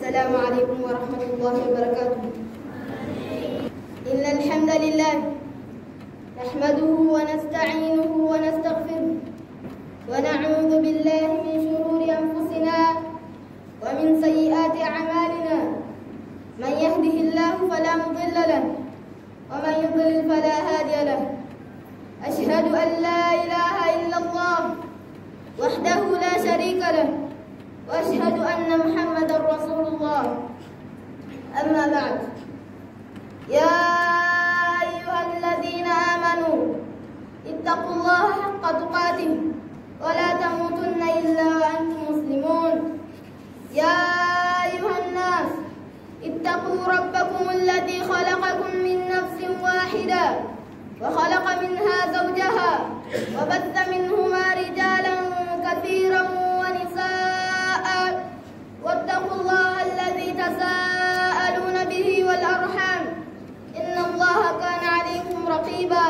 السلام عليكم ورحمة الله وبركاته. إن الحمد لله نحمده ونستعينه ونستغفره ونعوذ بالله من شرور أنفسنا ومن سيئات أعمالنا. من يهده الله فلا مضل له ومن يضلل فلا هادي له. أشهد أن لا إله إلا الله وحده لا شريك له وأشهد أن محمدا رسول الله. أما بعد، يا أيها الذين آمنوا اتقوا الله حق تقاته ولا تموتن إلا وأنتم مسلمون. يا أيها الناس اتقوا ربكم الذي خلقكم من نفس واحدة وخلق منها زوجها وبث منهما رجالا كثيرا ونساء واتقوا الله الذي تساءلون به والأرحام إن الله كان عليكم رقيبا.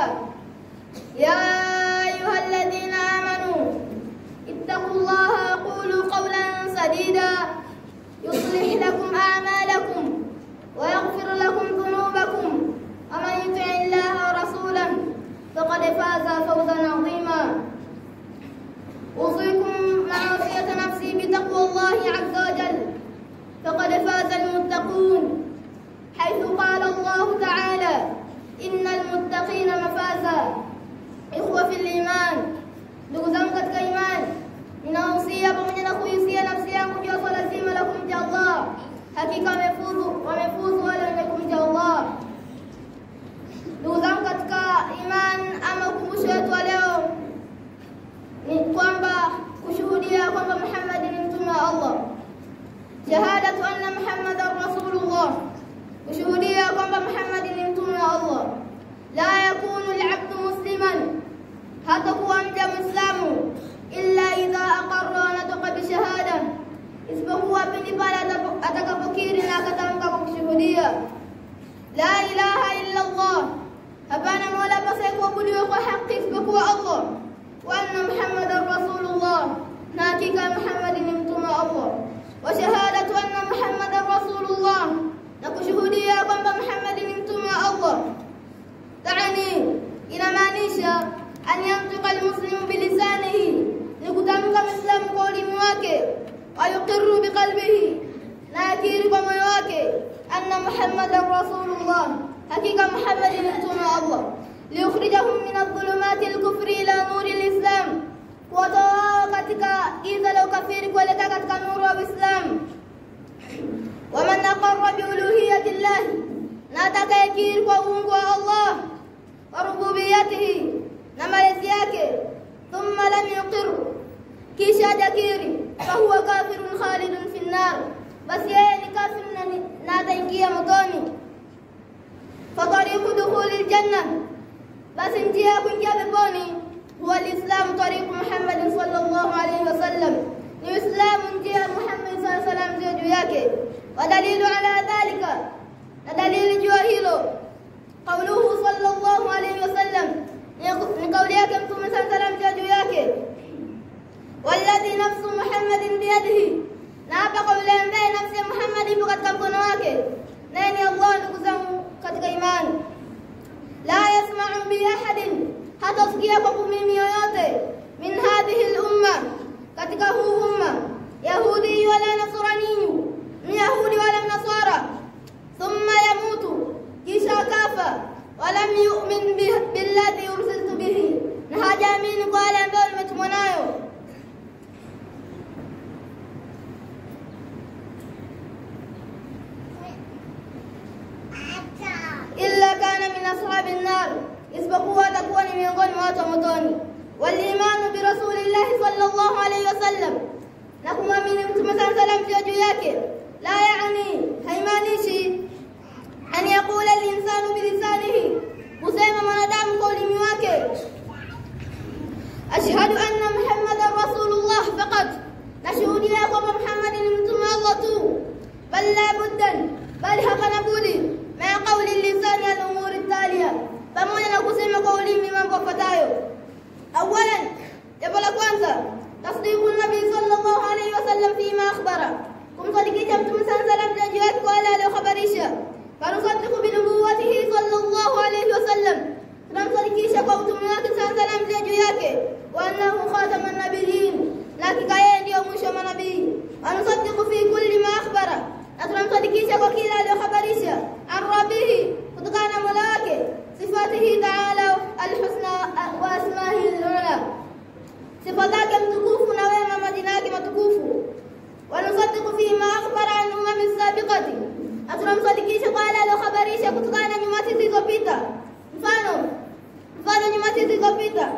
يا أيها الذين آمنوا اتقوا الله وقولوا قولا سديدا يصلح لكم أعمالكم ويغفر لكم ذنوبكم ومن يطع الله ورسوله فقد فاز فوزا عظيما. أوصيكم مع وصية نفسي بتقوى الله عز وجل فقد فاز المتقون، حيث قال الله تعالى إن المتقين مفازا. إخوة في الإيمان، ndugu zangu katika imani, ninawahusia pamoja na kuhusia nafsi yangu juu ya swala zima la kumcha Allah. Hakika wamefuzu wale wenye kumcha Allah. Ndugu zangu katika imani, ama ukumbusho wetu wa leo ni kwamba kushuhudia kwamba Muhammad ni mtume wa Allah. Shahadatu anna Muhammadan Rasulullah, kushuhudia kwamba Muhammad ni mtume wa Allah. La yakunu al-abdu musliman, hata kuwa mja Muislamu, illa idha aqarra wa nataqa bi shahada, isipokuwa pindi pale atakapokiri na akatamka kwa kushuhudia la ilaha illa Allah, hapana mola pasiye kuabudiwa kwa haki isipokuwa Allah, wa anna Muhammadan Rasulullah, na hakika Muhammad ni mtume wa Allah. Wa shahadatu anna Muhammadan Rasulullah, na kushuhudia kwamba Muhammad ni mtume wa Allah, taani inamaanisha an yantiqa almuslimu bilisanihi, ni kutamka Muislamu kwa ulimi wake, wa yuqirru biqalbihi, na akiri kwa moyo wake anna Muhammadan Rasulullah, hakika Muhammad ni mtume wa Allah. Liyukhrijahum min adh-dhulumati al-kufri ila nuri al-islam, kuwatoa katika giza la ukafiri kuelekea katika nuru ya Uislamu. Wa man aqarra bi uluhiyyati Allah, na atakayekiri kwa uungu wa Allah wa rububiyatihi, na malezi yake, thumma lam yuqir, kisha hajakiri, fa huwa kafirun khalidun fi an-nar, basi yeye ni kafir na ataingia motoni. Fa tariqu dukhuli al-janna, basi njia ya kuingia peponi huwa al-Islam, tariqu Muhammad sallallahu alayhi wasallam, ni Uislamu, njia ya Muhammad sallallahu alayhi wasallam juu yake. Wa dalilu ala dhalika, na dalili juu hilo, qawluhu sallallahu alayhi wasallam, ni kauli yake Mtume sallallahu alayhi wasallam juu yake, walladhi nafsu Muhammadin biyadihi, na hapa kwa yule ambaye nafsi ya Muhammad ipo katika mkono wake, naye ni Allah. Ndugu zangu katika imani, la yasma'u bi ahadin, hatasikia kwa mimi yoyote, min hadhihi al-umma, katika huu umma, yahudi wala nasrani, ni yahudi wala nasara, thumma yamutu, kisha kafa, walam yu'min billadhi ursiltu bihi, na hajaamini kwa wale ambao nimetumwa nayo, illa kana min ashabin nar, isipokuwa atakuwa ni miongoni mwa watu wa motoni. Wal imanu bi rasulillah sallallahu alayhi wasallam, na kumwamini Mtume sallallahu alayhi wasallam juu yake, la yaani, haimaanishi an yaqula al-insanu bi lisanihi, kusema mwanadamu kwa ulimi wake ashhadu anna Muhammadan Rasulullah faqat, nashuhudia kwamba Muhammad ni mtume wa Allah tu, bal la buddan, bali hapana budi ma qawli lisani al-umuri taliya, pamoja na kusema kwa ulimi mambo yafuatayo. Awalan, jambo la kwanza, tasdiqu nabii sallallahu alayhi wasallam fima akhbara, kumsadikisha Mtume sallallahu alaihi wasallam kwa wale aliohabarisha. Fanusaddiqu bi nubuwwatihi sallallahu alaihi wasallam, tunamsadikisha kwa utume wake sallallahu alaihi wasallam juu yake, wa annahu khataman nabiyyin, na hakika yeye ndio mwisho wa manabii. Anusaddiqu fi kulli ma akhbara, na tunamsadikisha kwa kila aliohabarisha an rabbihi, kutokana na Mola wake, sifatihi ta'ala alhusna wa asma'ihi alula, sifa zake mtukufu na wema majina yake matukufu. Wanusaddiqu fi ma akhbara an umami sabiqati, na tunamsadikisha kwa wale aliohabarisha kutokana na nyumati zilizopita. Mfano nyumati zilizopita,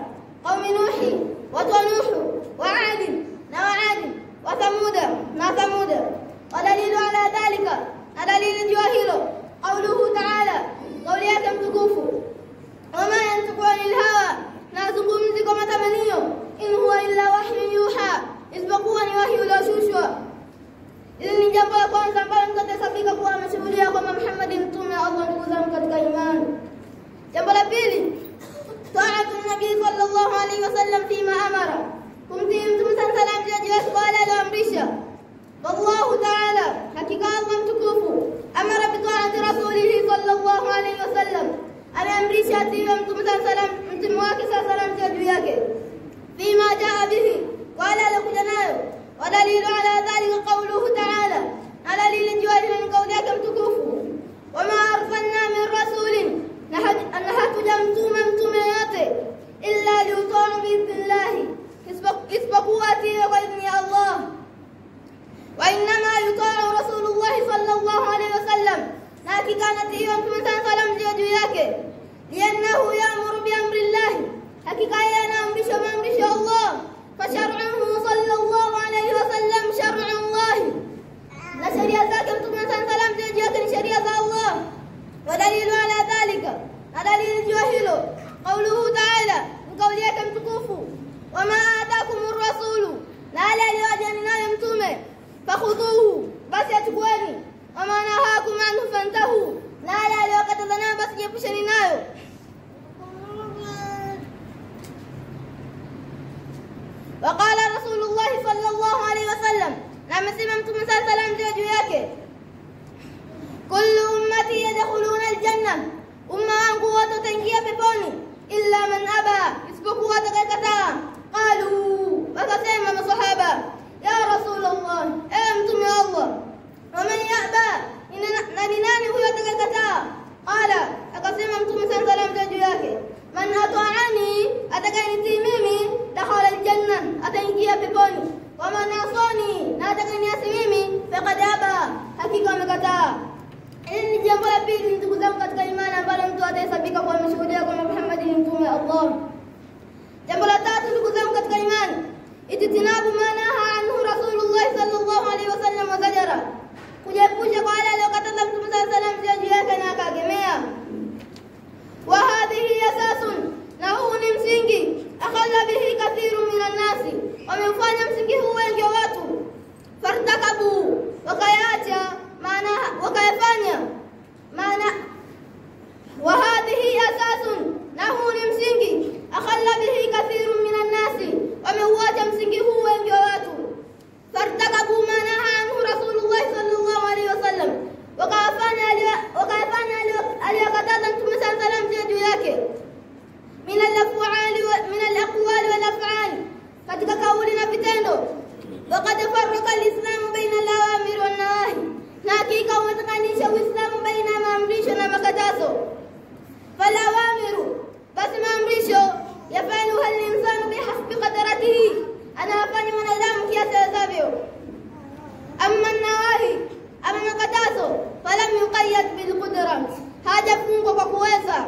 qaumi Nuhi, watu wa Nuhu, wa Adi na wa Adi, wa Thamuda na Thamuda. Wadalilu ala dhalika, na dalili juu hilo, qauluhu ta'ala, kauli yake mtukufu, wama yantiqu anil hawa, na zungumzi kwa matamanio, in huwa illa wahyun yuha, isipokuwa ni wahyi ulioshushwa. Hili ni jambo la kwanza ambalo mtatahesabika kuwa ameshuhudia kwamba Muhammad ni mtume wa Allah, ndugu zangu katika imani. Jambo la pili, ta'atu nabii sallallahu alaihi wasallam fima amara, kumtii Mtume sallallahu alaihi wasallam kwa wale alioamrisha. Wallahu ta'ala, hakika Allah mtukufu, amara bi ta'ati rasulihi sallallahu alaihi wasallam, ameamrisha atiiwe Mtume sallallahu alaihi wasallam, mtume wake sallallahu alaihi wasallam juu yake, fima jaa bihi, kwa wale aliokuja nayo. Wadalilu ala dhalika qawluhu ta'ala, na dalili juu hilo ni kauli yake mtukufu, wama arsalna min rasulin, na hatujamtuma mtume yote, illa liutaa biidhnillahi, isipokuwa atiiwe kwa idhni ya Allah. Wa innama yutaa rasulullahi sallallahu alaihi wasallam, na hakika anatiiwa Mtume sallallahu alaihi wasallam juu yake, liannahu ya'muru bi amrillahi, hakika yeye anaamrisha maamrisho ya Allah. Fashar'uhu sallallahu alaihi wasallam shar'u Allah, na sheria zake Mtume sallallahu alaihi wasallam juu yake ni sheria za Allah. Wadalilu ala dhalika, na dalili juu hilo, qauluhu ta'ala, kauli yake mtukufu, wama ataakumur rasulu, na yale aliyowajia nayo mtume, fakhudhuhu, basi achukueni, wama nahakum anhu fantahu, na yale aliyokataza nayo basi jiepusheni nayo. وقال رسول الله صلى الله عليه وسلم, na amesema Mtume sallallahu alaihi wasallam juu yake, kullu ummati yadkhuluna aljanna, umma wangu wote wataingia peponi, illa man aba, isipokuwa atakayekataa. Qalu, wakasema masahaba, ya Rasulullah, ewe Mtume wa Allah, wa man yaba, na ni nani huyo atakayekataa? Qala, akasema Mtume sallallahu alaihi wasallam juu yake, man ata'ani, atakayenitii mimi, dakhala aljanna, ataingia peponi, wa man asani, na atakayeniasi mimi, faqad aba, hakika amekataa. Hili ni jambo la pili ndugu zangu katika imani ambalo mtu atahesabika kwa ameshuhudia kwamba Muhammad ni mtume wa Allah. Jambo la tatu ndugu zangu katika imani, ititinabu manaha anhu Rasulullah sallallahu alaihi wasallam wa zajara, kujiepusha kwa wale aliokataza Mtume sallallahu alaihi wasallam juu yake na akagemea. Wa hadhihi asasun, na huu ni msingi, akhalla bihi kathiru minan nasi, wameufanya msingi huu wengi wa watu. Fartakabu, wakayaacha, maana wakayafanya, maana wa hadhihi asasun, na huu ni msingi, akhalla bihi kathiru minan nasi, wameuacha msingi huu wengi wa watu. Fartakabu manaha anhu Rasulullah sallallahu alaihi wasallam, wakayafanya aliyokataza Mtume sallallahu alaihi wasallam juu yake, min al-aqwali wal af'ali, katika kauli na vitendo. Waqad farraqa al-islamu baina al-awamir wan nawahi, na hakika umetakanisha Uislamu baina maamrisho na makatazo. Falawamiru, basi maamrisho, yafaluha al-insanu bihasbi qadaratihi, anafanya mwanadamu kiasi awezavyo. Amma an-nawahi, ama makatazo, falam yuqayyad bil qudra, hajafungwa kwa kuweza,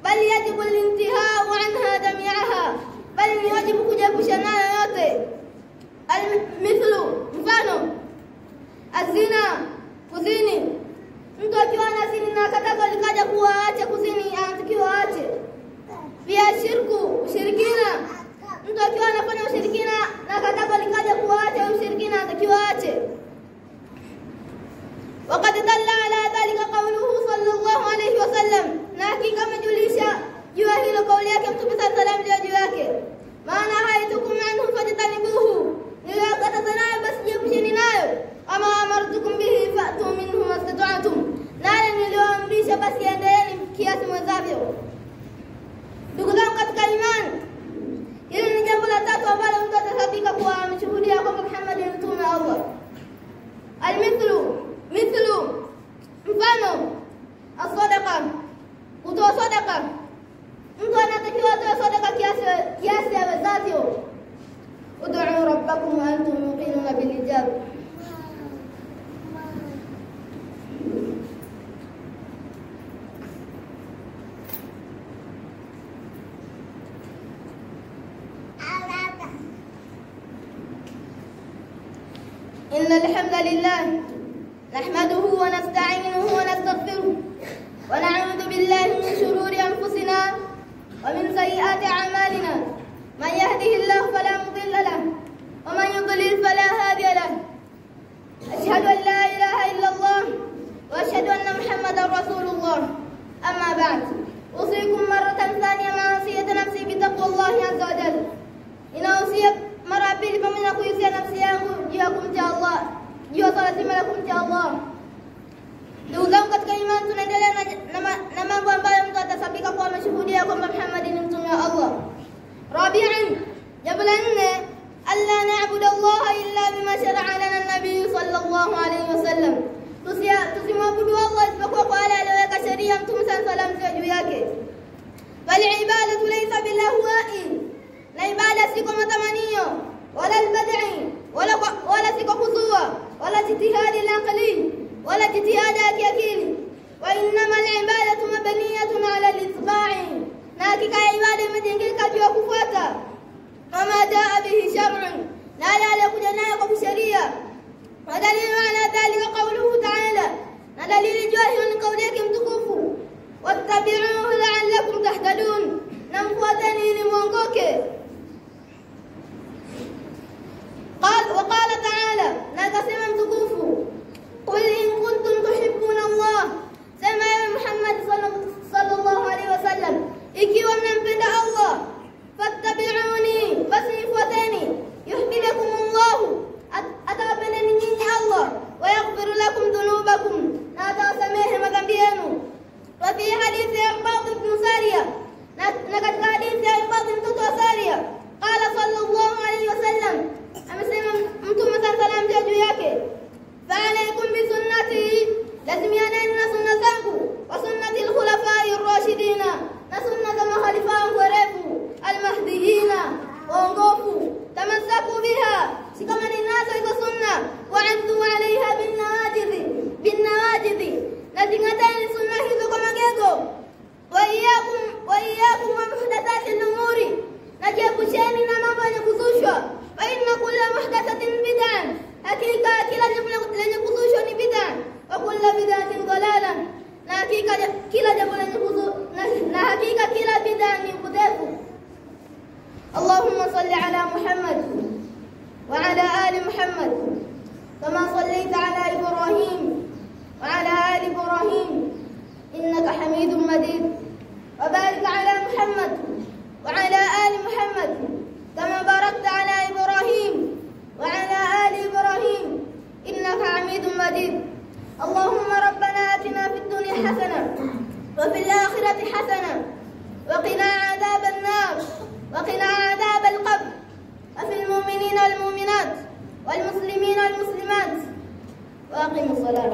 bali yajibu al-intihau anha jami'aha, bali ni wajibu kujiepusha nayo yote. Mithlu, mfano, azina, kuzini. Mtu akiwa anazini na katazo likaja kuwa aache kuzini, anatakiwa aache. Pia shirku, ushirikina. Mtu akiwa anafanya ushirikina na katazo likaja kuwa aache ushirikina, anatakiwa aache. Waqad dalla ala dhalika qawluhu sallallahu alayhi wasallam, na hakika amejulisha juu hilo kauli yake Mtume sallallahu alaihi wasallam juu yake, maana haitukum anhu fajtanibuhu, niliyokataza nayo basi jiepusheni nayo, ama mithlu mfano as-sadaqa, kutoa sadaqa. Mtu anatakiwa atoe sadaqa kiasi awezavyo. Ud'u rabbakum wa antum muqinuna bil ijab. إن الحمد لله نحمده ونستعينه ونستغفره ونعوذ بالله من شرور أنفسنا ومن سيئات أعمالنا. من يهده الله فلا مضل له ومن يضلل فلا هادي له. أشهد أن لا إله إلا الله وأشهد أن محمدا رسول الله. أما بعد، أوصيكم مرة ثانية مع وصية نفسي بتقوى الله عز وجل. إن أوصيك mara pili pamoja na kuhusia nafsi yangu juu ya kumcha Allah, juu ya swala zima la kumcha Allah. Ndugu zangu katika imani, tunaendelea na mambo ambayo mtu atasabika kwa ameshuhudia kwamba Muhammad ni mtume wa Allah. Rabi'an, jambo la nne, alla na'budu Allah illa bima shara'a lana an-nabiy sallallahu alayhi wasallam. Tusimwabudu Allah isipokuwa kwa yale aliyoweka sheria Mtume sallallahu alayhi wasallam juu yake. Bal ibadatu laysa bil ahwa'i, na ibada si kwa matamanio wala albad'i wala si kwa kuzua wala jitihadi al-aqli wala jitihada ya kiakili. Wa innama al-ibadatu mabniyatun ala al-itba'i, na hakika ibada imejengeka juu ya kufuata kama jaa bihi shar'un, na yale kuja nayo kwa sheria. Wa dalilu ala dhalika qawluhu ta'ala, na dalili juu hiyo ni kauli yake mtukufu, wattabi'uhu la'allakum tahtadun, na mfuateni ili muongoke. وقال تعالى، نقسم متكوفو، قل إن كنتم تحبون الله، سمع محمد صلى الله عليه وسلم، ikiwa mnampenda Allah, fattabi'uni, basi nifuateni, yuhibbukum Allah, atawapendeni nyinyi Allah, wa yaghfir lakum dhunubakum, na atawasamehe madhambi yenu. Wa fi hadithi ya Irbad ibn Sariya, na katika hadithi ya Irbad mtoto wa Sariya, qala sallallahu alayhi wasallam, amesema Mtume sallallahu juu yake, fa'alaykum bi sunnati, lazimianeni na sunna zangu, wa sunnati al-khulafai ar-rashidin, na sunna za mahalifa wangu al-mahdiyina, waongofu. Tamassaku biha, shikamani nazo hizo sunna, wa'addu 'alayha bin nawajidhi, na zingateni sunna hizo kwa magego. Wa iyyakum wa muhdathati al-umuri, na jiepusheni na mambo yenye kuzushwa. Fa inna kulla muhdathatin bid'ah, hakika kila jambo lenye kuzushwa ni bid'ah. Wa kulla bid'atin dalalah, na hakika kila jambo lenye kuzushwa, na hakika kila bid'ah ni upotevu. Allahumma salli ala Muhammad wa ala ali Muhammad kama sallaita ala Ibrahim wa ala ali Ibrahim innaka Hamidum Majid. Wa barik ala Muhammad wa ala ali Muhammad كما باركت على إبراهيم وعلى آل إبراهيم إنك حميد مجيد. اللهم ربنا آتنا في الدنيا حسنة وفي الآخرة حسنة وقنا عذاب النار وقنا عذاب القبر، وفي المؤمنين والمؤمنات والمسلمين والمسلمات. وأقم الصلاة.